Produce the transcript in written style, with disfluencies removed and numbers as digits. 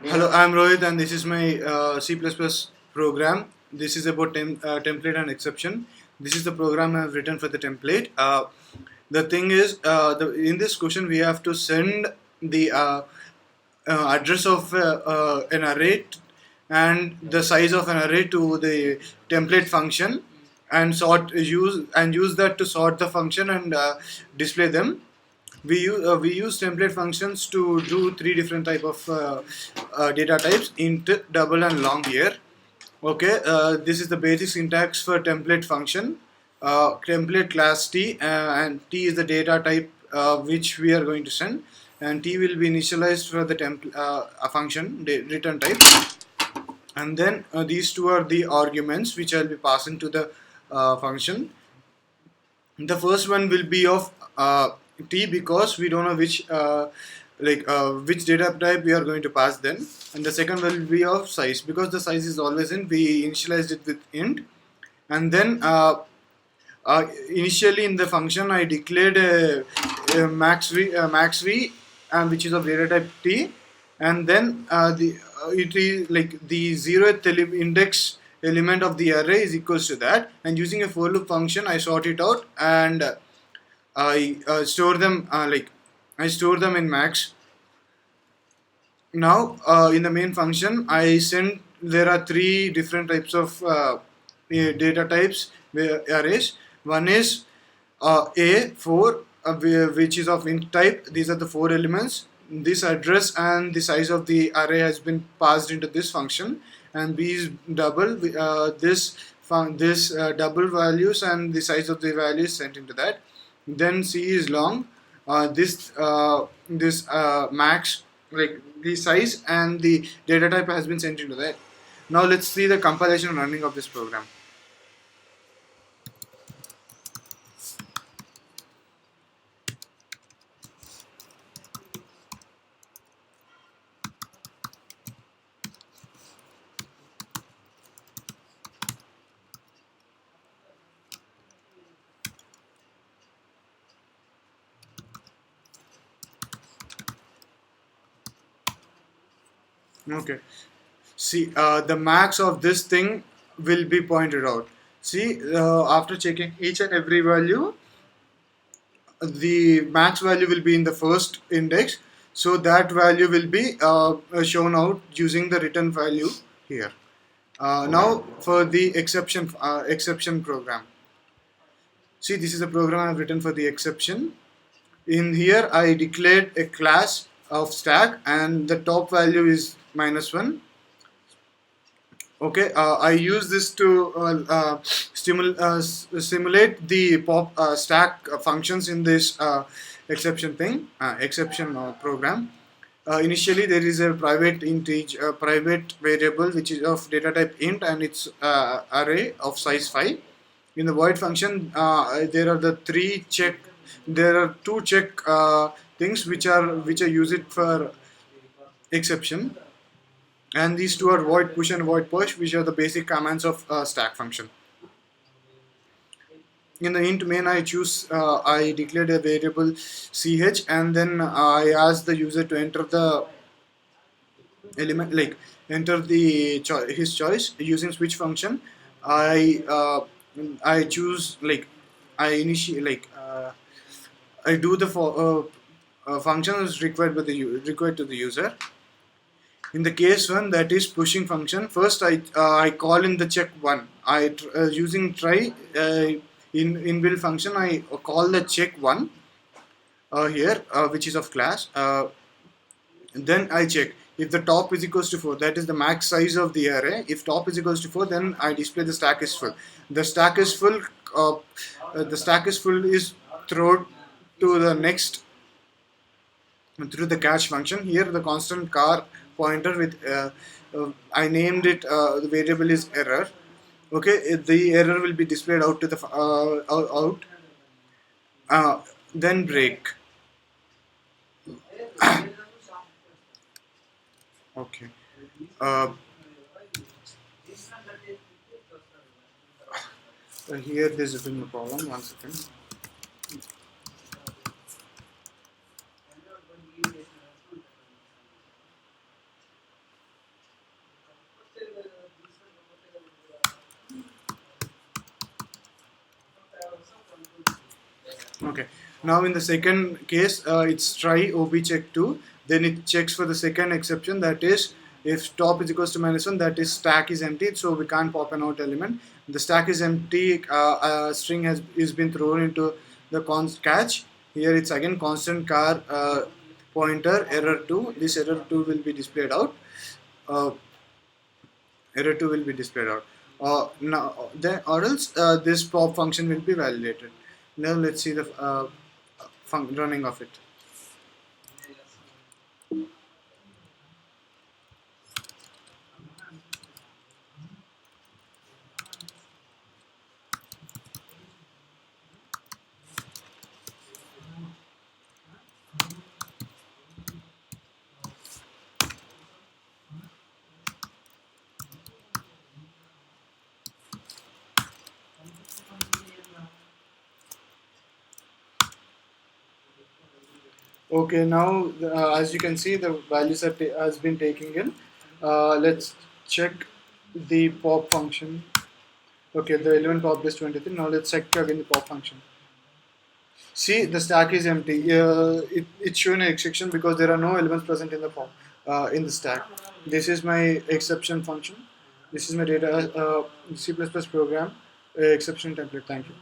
Hello, I'm Rohit, and this is my C++ program. This is about template and exception. This is the program I've written for the template. The thing is, in this question, we have to send the address of an array and the size of an array to the template function, and use that to sort the function and display them. We use template functions to do three different type of data types: int, double, and long here. Okay, this is the basic syntax for template function. Template class t, and t is the data type which we are going to send, and t will be initialized for the a function return type, and then these two are the arguments which I'll be passing to the function. The first one will be of t, because we don't know which data type we are going to pass then. And the second will be of size, because the size is always int. We initialized it with int, and then initially in the function I declared a max v, which is of data type t, and then it is like the zeroth index element of the array is equals to that, and using a for loop function I sort it out, and I store them I store them in max. Now in the main function I send, there are three different types of data types arrays. One is A4, which is of int type. These are the four elements. This address and the size of the array has been passed into this function, and B is double. This double values and the size of the values sent into that. Then C is long. This max, like the size and the data type has been sent into that. Now let's see the compilation and running of this program. Okay. See, the max of this thing will be pointed out. See, after checking each and every value, the max value will be in the first index. So that value will be shown out using the return value here. Now for the exception program. See, this is a program I've written for the exception. In here, I declared a class of stack, and the top value is -1. Okay, I use this to simulate the pop stack functions in this exception program. Initially, there is a private integer, private variable which is of data type int, and its array of size 5. In the void function, there are the three check. There are two check things which I use it for exception, and these two are void push and void push, which are the basic commands of stack function. In the int main, I declared a variable ch, and then I asked the user to enter the element, like enter the his choice using switch function. I choose, like, I initiate, I do the functions required required to the user. In the case one, that is pushing function, first I call in the check one. Using try in inbuilt function, I call the check one here, which is of class. Then I check if the top is equals to 4, that is the max size of the array. If top is equals to 4, then I display the stack is full. The stack is full. The stack is full is thrown to the next through the cache function. Here the constant car pointer with I named it, the variable is error. Okay, the error will be displayed out to the out. Then break. Okay. Here there's a problem. 1 second. Okay. Now in the second case, it's try ob check 2. Then it checks for the second exception, that is if top is equals to -1, that is stack is empty, so we can't pop an out element. The stack is empty, string has is been thrown into the const catch. Here it's again constant car pointer error 2. This error 2 will be displayed out. Uh, Error 2 will be displayed out. Now, then, or else this pop function will be validated. Now let's see the running of it. Okay, now as you can see, the values has been taken in. Let's check the pop function. Okay, the element pop is 23. Now let's check again the pop function. See, the stack is empty. It's showing an exception because there are no elements present in the pop in the stack. This is my exception function. This is my data C++ program exception template. Thank you.